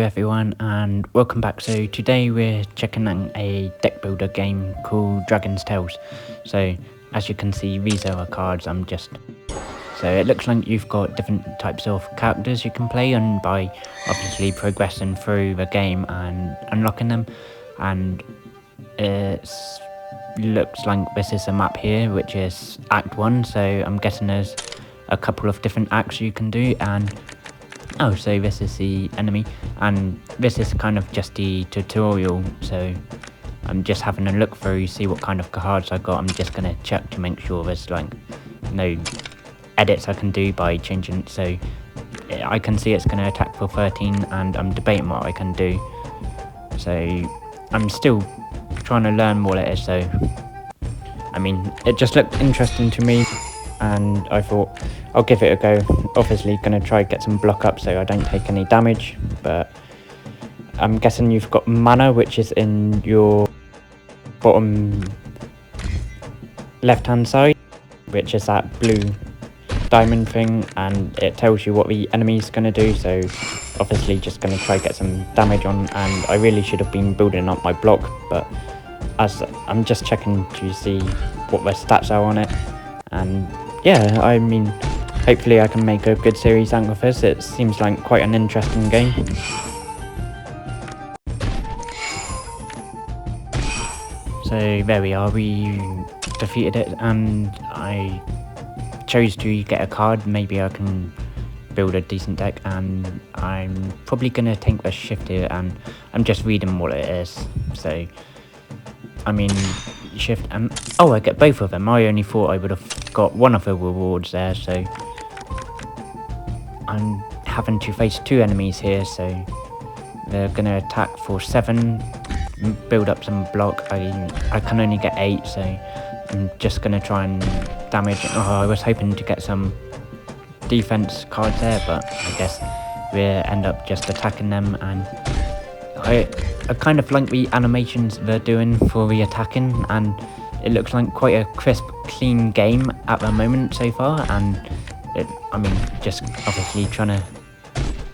everyone and welcome back. So today we're checking out a deck builder game called Dragon's Tales. So as you can see, these are our cards. So it looks like you've got different types of characters you can play, and by obviously progressing through the game and unlocking them. And it looks like this is a map here, which is Act 1. So I'm guessing there's a couple of different acts you can do. And oh, so this is the enemy, and this is kind of just the tutorial, so I'm just having a look through, see what kind of cards I got. I'm just going to check to make sure there's like no edits I can do by changing it. So I can see it's going to attack for 13, and I'm debating what I can do. So I'm still trying to learn what it is, so I mean, it just looked interesting to me, and I thought I'll give it a go. Obviously going to try get some block up so I don't take any damage, but I'm guessing you've got mana, which is in your bottom left hand side, which is that blue diamond thing, and it tells you what the enemy's going to do. So obviously just going to try get some damage on, and I really should have been building up my block, but as I'm just checking to see what the stats are on it. And yeah, I mean, hopefully I can make a good series out of this. It seems like quite an interesting game. So there we are, we defeated it, and I chose to get a card. Maybe I can build a decent deck, and I'm probably going to take the shift here, and I'm just reading what it is. So I mean, shift, and oh, I get both of them. I only thought I would have got one of the rewards there, so I'm having to face two enemies here, so they're gonna attack for 7, build up some block. I can only get 8, so I'm just gonna try and damage. Oh, I was hoping to get some defense cards there, but I guess we end up just attacking them. And I kind of like the animations they're doing for the attacking, and it looks like quite a crisp, clean game at the moment so far. And I mean, just obviously trying to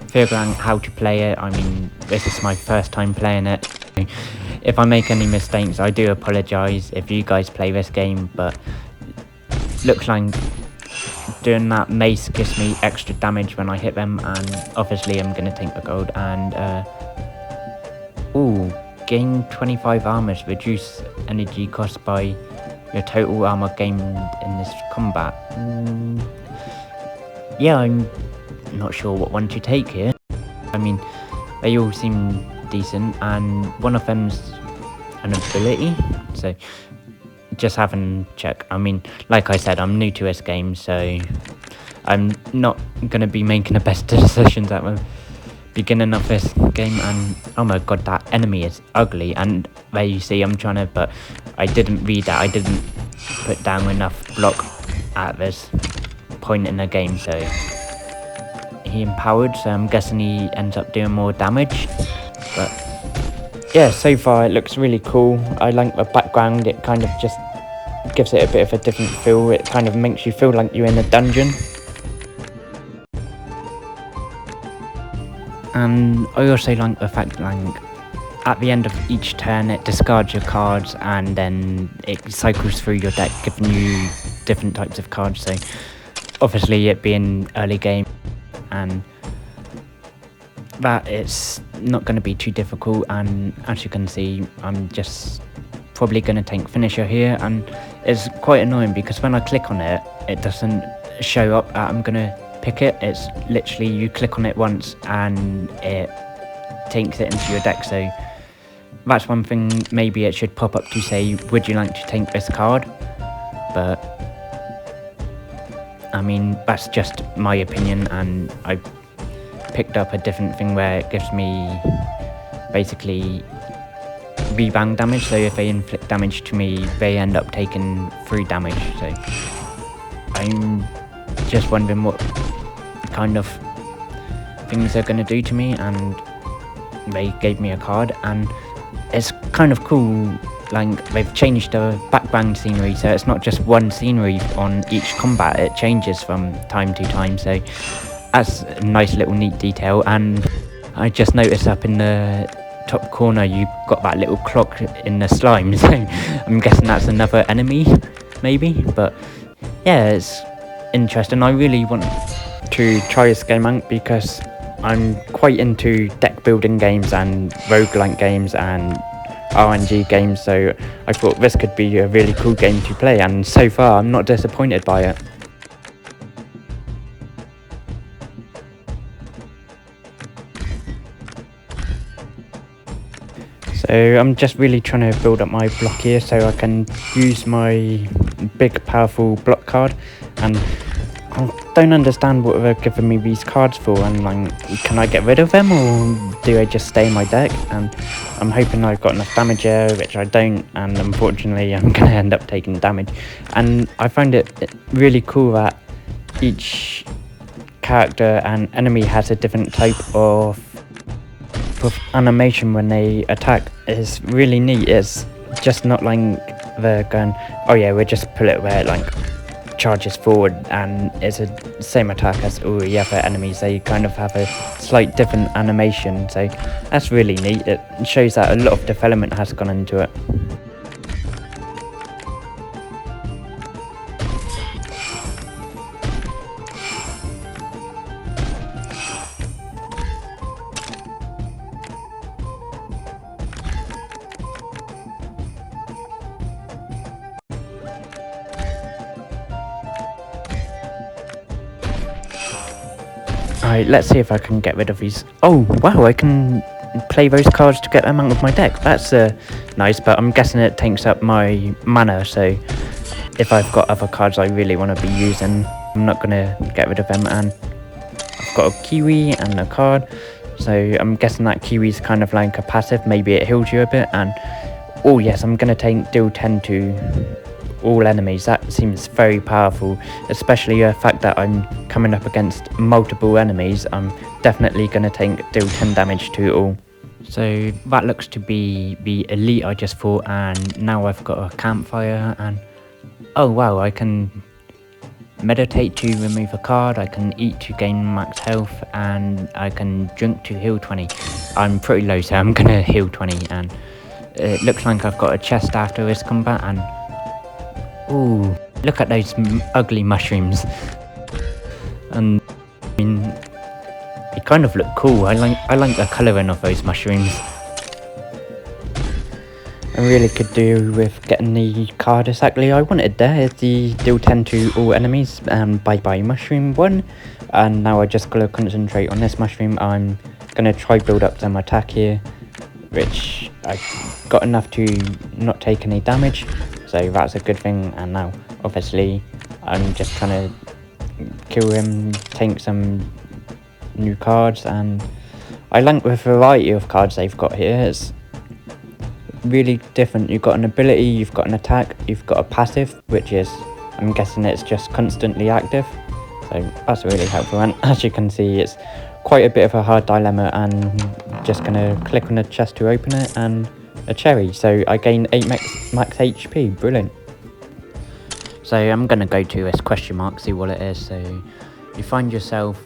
figure out how to play it. I mean, this is my first time playing it. If I make any mistakes, I do apologise if you guys play this game, but looks like doing that mace gives me extra damage when I hit them, and obviously I'm going to take the gold. And ooh, gain 25 armor, reduce energy cost by your total armor gained in this combat. Yeah, I'm not sure what one to take here. I mean, they all seem decent, and one of them's an ability, so just having check. I mean, like I said, I'm new to this game, so I'm not going to be making the best decisions at the beginning of this game. And oh my god, that enemy is ugly, and there you see I'm trying to, but I didn't read that. I didn't put down enough block at this point in the game, so he empowered, so I'm guessing he ends up doing more damage. But yeah, so far it looks really cool. I like the background. It kind of just gives it a bit of a different feel. It kind of makes you feel like you're in a dungeon. And I also like the fact, like, at the end of each turn it discards your cards, and then it cycles through your deck, giving you different types of cards. So obviously it being early game, and that it's not going to be too difficult. And as you can see, I'm just probably going to take finisher here, and it's quite annoying because when I click on it, it doesn't show up that I'm going to pick it. It's literally you click on it once and it takes it into your deck. So that's one thing. Maybe it should pop up to say, would you like to take this card? But I mean, that's just my opinion, and I picked up a different thing where it gives me basically rebound damage. So if they inflict damage to me, they end up taking 3 damage. So I'm just wondering what kind of things they're going to do to me, and they gave me a card, and it's kind of cool. Like, they've changed the background scenery, so it's not just one scenery on each combat, it changes from time to time. So that's a nice little neat detail. And I just noticed up in the top corner you got that little clock in the slime, so I'm guessing that's another enemy, maybe. But yeah, it's interesting. I really want to try this game out because I'm quite into deck building games and roguelike games and RNG games, so I thought this could be a really cool game to play, and so far I'm not disappointed by it. So I'm just really trying to build up my block here so I can use my big powerful block card, and I don't understand what they're giving me these cards for, and like, can I get rid of them or do they just stay in my deck? And I'm hoping I've got enough damage here, which I don't, and unfortunately I'm going to end up taking damage. And I find it really cool that each character and enemy has a different type of animation when they attack. Is really neat. It's just not like they're going, oh yeah, we'll just pull it where it like charges forward and it's the same attack as all the other enemies. They kind of have a slight different animation, so that's really neat. It shows that a lot of development has gone into it. Alright, let's see if I can get rid of these. Oh, wow, I can play those cards to get them out of my deck. That's nice, but I'm guessing it takes up my mana, so if I've got other cards I really want to be using, I'm not going to get rid of them. And I've got a Kiwi and a card, so I'm guessing that Kiwi is kind of like a passive. Maybe it heals you a bit. And oh yes, I'm going to deal 10 to all enemies. That seems very powerful, especially the fact that I'm coming up against multiple enemies. I'm definitely going to deal 10 damage to all. So that looks to be the elite I just fought, and now I've got a campfire, and oh wow, I can meditate to remove a card, I can eat to gain max health, and I can drink to heal 20. I'm pretty low, so I'm gonna heal 20, and it looks like I've got a chest after this combat. And ooh, look at those ugly mushrooms. And I mean, they kind of look cool. I like the colouring of those mushrooms. I really could do with getting the card exactly I wanted there. It's the deal 10 to all enemies, bye bye mushroom 1. And now I just gotta concentrate on this mushroom. I'm gonna try build up some attack here, which I got enough to not take any damage, so that's a good thing. And now obviously I'm just trying to kill him, take some new cards, and I like the variety of cards they've got here. It's really different. You've got an ability, you've got an attack, you've got a passive, which is, I'm guessing it's just constantly active, so that's really helpful. And as you can see, it's quite a bit of a hard dilemma, and just gonna click on the chest to open it, and a cherry, so I gain 8 max HP. Brilliant. So I'm gonna go to this question mark, see what it is. So you find yourself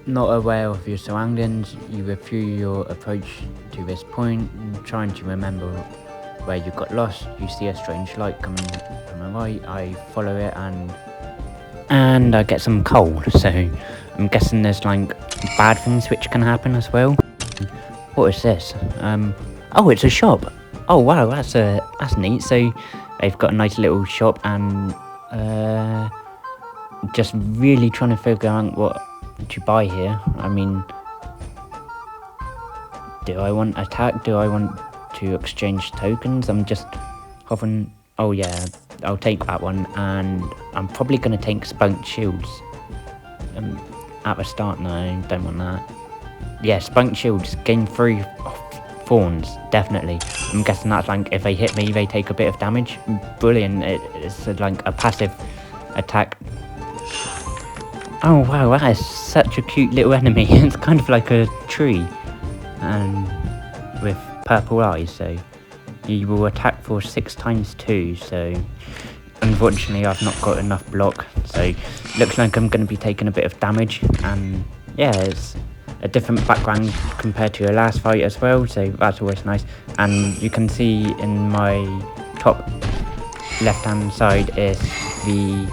not aware of your surroundings, you review your approach to this point, trying to remember where you got lost. You see a strange light coming from the right, I follow it, and I get some coal. So I'm guessing there's like bad things which can happen as well. What is this? Oh, it's a shop. Oh wow, that's neat. So they've got a nice little shop, and just really trying to figure out what to buy here. I mean, do I want attack? Do I want to exchange tokens? I'm just hovering. Oh yeah, I'll take that one, and I'm probably going to take spunked shields at the start. No, I don't want that. Yeah, spunked shields, gain 3 thorns, definitely. I'm guessing that's like, if they hit me, they take a bit of damage. Brilliant. It's like a passive attack. Oh wow, that is such a cute little enemy. It's kind of like a tree, and with purple eyes. So you will attack for 6 times 2. So unfortunately I've not got enough block, so looks like I'm going to be taking a bit of damage. And yeah, a different background compared to your last fight as well, so that's always nice. And you can see in my top left hand side is the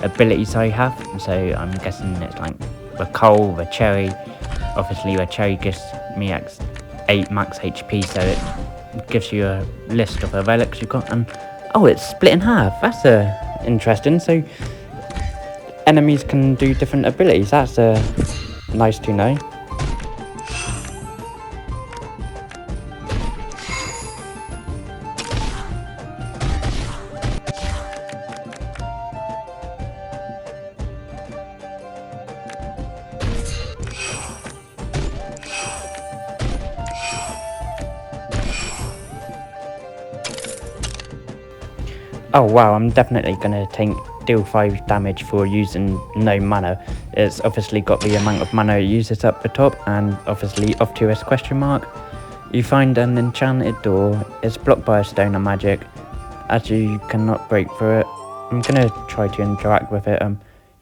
abilities I have, so I'm guessing it's like the coal, the cherry. Obviously the cherry gives me 8 max HP, so it gives you a list of the relics you've got. And oh, it's split in half. That's interesting. So enemies can do different abilities. That's nice to know. Oh wow, I'm definitely gonna deal 5 damage for using no mana. It's obviously got the amount of mana it uses up the top, and obviously off to its question mark. You find an enchanted door. It's blocked by a stone of magic, as you cannot break through it. I'm gonna try to interact with it.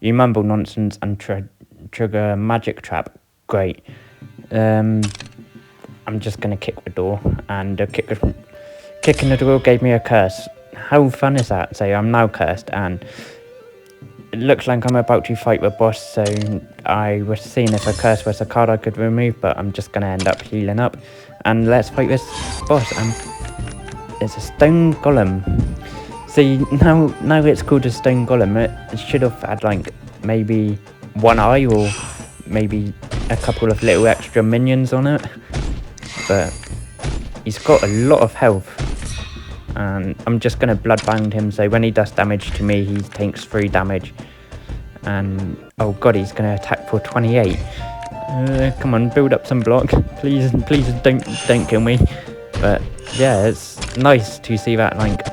You mumble nonsense and trigger a magic trap. Great. I'm just gonna kick the door, and kicking the door gave me a curse. How fun is that? So I'm now cursed, and it looks like I'm about to fight the boss, so I was seeing if a curse was a card I could remove, but I'm just going to end up healing up. And let's fight this boss. It's a stone golem. See, now it's called a stone golem. It should have had like maybe one eye or maybe a couple of little extra minions on it. But he's got a lot of health. And I'm just going to bloodbound him, so when he does damage to me, he takes 3 damage. And oh god, he's going to attack for 28. Come on, build up some block. Please don't kill me. But yeah, it's nice to see that, like,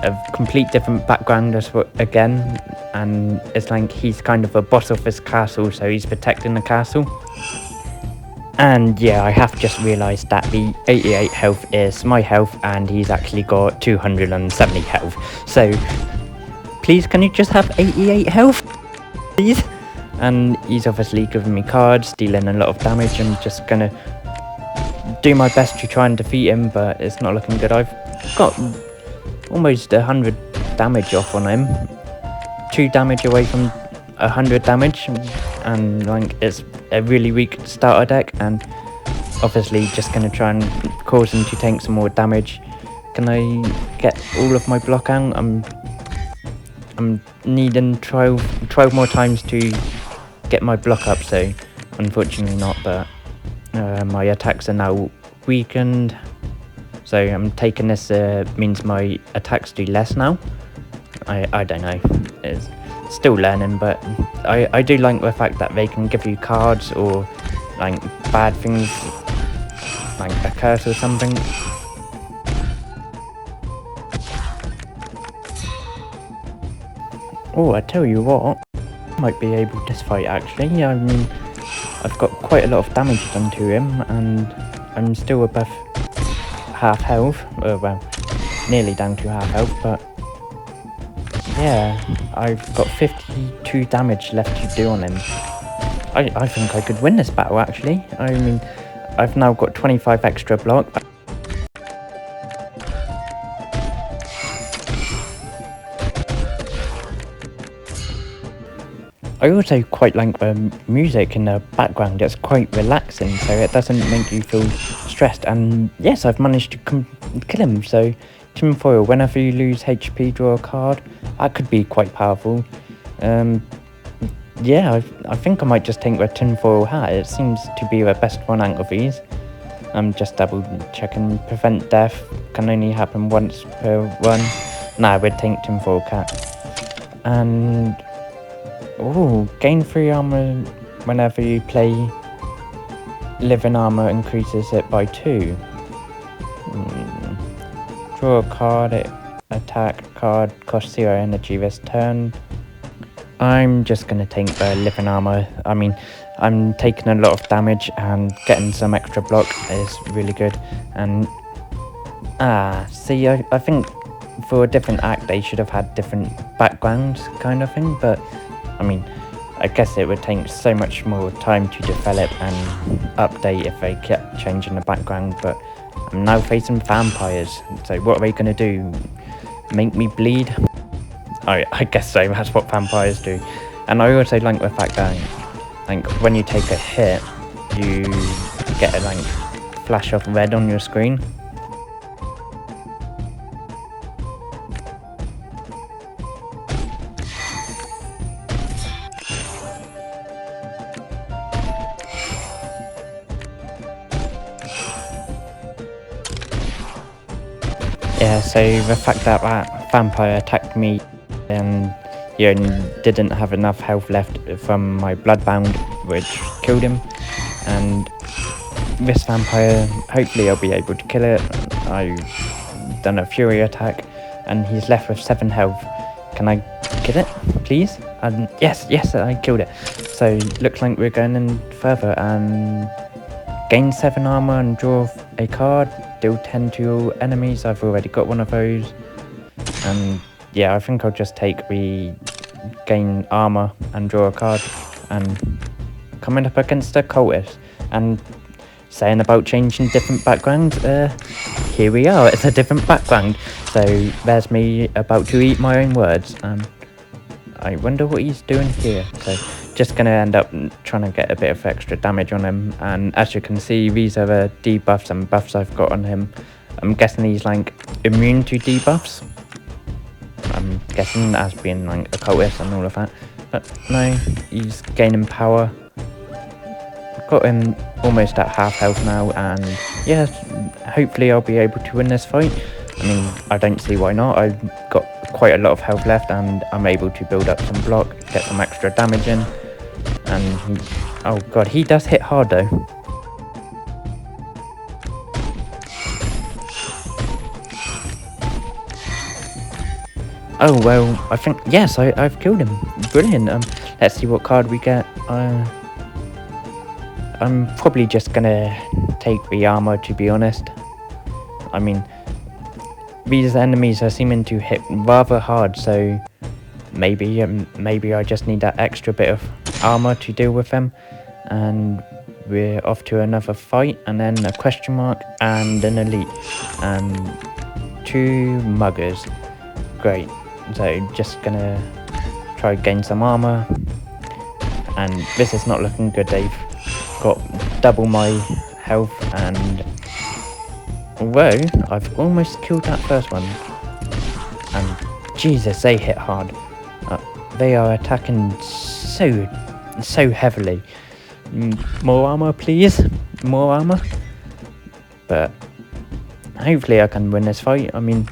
a complete different background again. And it's like he's kind of a boss of his castle, so he's protecting the castle. And yeah, I have just realised that the 88 health is my health, and he's actually got 270 health. So please, can you just have 88 health, please? And he's obviously giving me cards, dealing a lot of damage. I'm just gonna do my best to try and defeat him, but it's not looking good. I've got almost 100 damage off on him, 2 damage away from 100 damage, and like it's a really weak starter deck, and obviously just gonna try and cause him to take some more damage. Can I get all of my block out? I'm needing 12 more times to get my block up, so unfortunately not, but my attacks are now weakened, so I'm taking this means my attacks do less now. I don't know, it's still learning, but I do like the fact that they can give you cards or like bad things, like a curse or something. Oh, I tell you what, I might be able to fight actually. I mean, I've got quite a lot of damage done to him, and I'm still above half health, well, nearly down to half health, but yeah, I've got 52 damage left to do on him. I think I could win this battle actually. I mean, I've now got 25 extra block. I also quite like the music in the background. It's quite relaxing, so it doesn't make you feel stressed. And yes, I've managed to kill him. So tinfoil, whenever you lose HP, draw a card. That could be quite powerful. Yeah, I think I might just take the tinfoil hat. It seems to be the best one out of these. I'm just double checking. Prevent death can only happen once per run. Nah, we'd take tinfoil cap. And oh, gain 3 armor whenever you play. Living armor increases it by 2. Draw a card. Attack card, cost 0 energy this turn. I'm just going to take the living armor. I mean, I'm taking a lot of damage, and getting some extra block is really good. And see, I think for a different act they should have had different backgrounds kind of thing, but I mean, I guess it would take so much more time to develop and update if they kept changing the background, but I'm now facing vampires, so what are they going to do? Make me bleed? I guess so, that's what vampires do. And I also like the fact that like when you take a hit, you get a like flash of red on your screen. Yeah, so the fact that that vampire attacked me and didn't have enough health left from my bloodbound, which killed him, and this vampire, hopefully I'll be able to kill it. I've done a fury attack and he's left with 7 health. Can I kill it, please? Yes, I killed it. So looks like we're going in further and gain 7 armor and draw a card. Deal 10 to all enemies. I've already got one of those. And yeah, I think I'll just take the gain armor and draw a card. And coming up against the cultist. And saying about changing different backgrounds, here we are, it's a different background. So there's me about to eat my own words. And I wonder what he's doing here. So just going to end up trying to get a bit of extra damage on him, and as you can see, these are the debuffs and buffs I've got on him. I'm guessing he's like immune to debuffs. I'm guessing as being like a cultist and all of that, but no, he's gaining power. Got him almost at half health now, and yeah, hopefully I'll be able to win this fight. I mean, I don't see why not. I've got quite a lot of health left and I'm able to build up some block, get some extra damage in. And oh god, he does hit hard though. Oh well, I think, yes, I've killed him. Brilliant. Let's see what card we get. I'm probably just gonna take the armor, to be honest. I mean, these enemies are seeming to hit rather hard, so maybe I just need that extra bit of armor to deal with them. And we're off to another fight, and then a question mark and an elite and 2 muggers. Great. So just gonna try gain some armor, and this is not looking good. They've got double my health, and although I've almost killed that first one, and Jesus, they hit hard. They are attacking so heavily. More armor, please. More armor. But hopefully I can win this fight. I mean,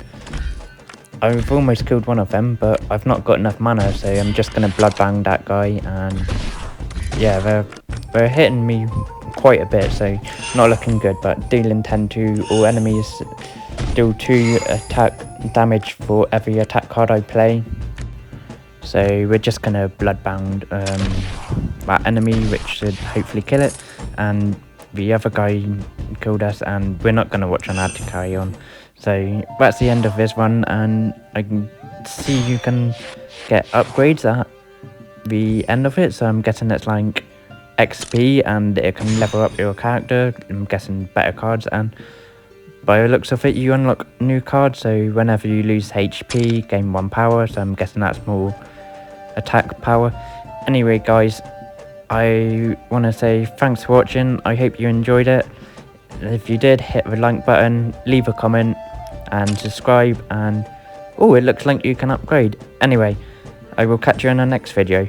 I've almost killed one of them, but I've not got enough mana, so I'm just gonna bloodbang that guy. And yeah, they're hitting me quite a bit, so not looking good. But dealing 10 to all enemies, deal 2 attack damage for every attack card I play. So we're just gonna bloodbound that enemy, which should hopefully kill it. And the other guy killed us, and we're not gonna watch an ad to carry on. So that's the end of this run, and I can see you can get upgrades at the end of it. So I'm guessing it's like XP, and it can level up your character. I'm guessing better cards, and by the looks of it, you unlock new cards. So whenever you lose HP, gain 1 power. So I'm guessing that's more attack power. Anyway guys, I want to say thanks for watching. I hope you enjoyed it. If you did, hit the like button, leave a comment and subscribe, and oh, it looks like you can upgrade. Anyway, I will catch you in the next video.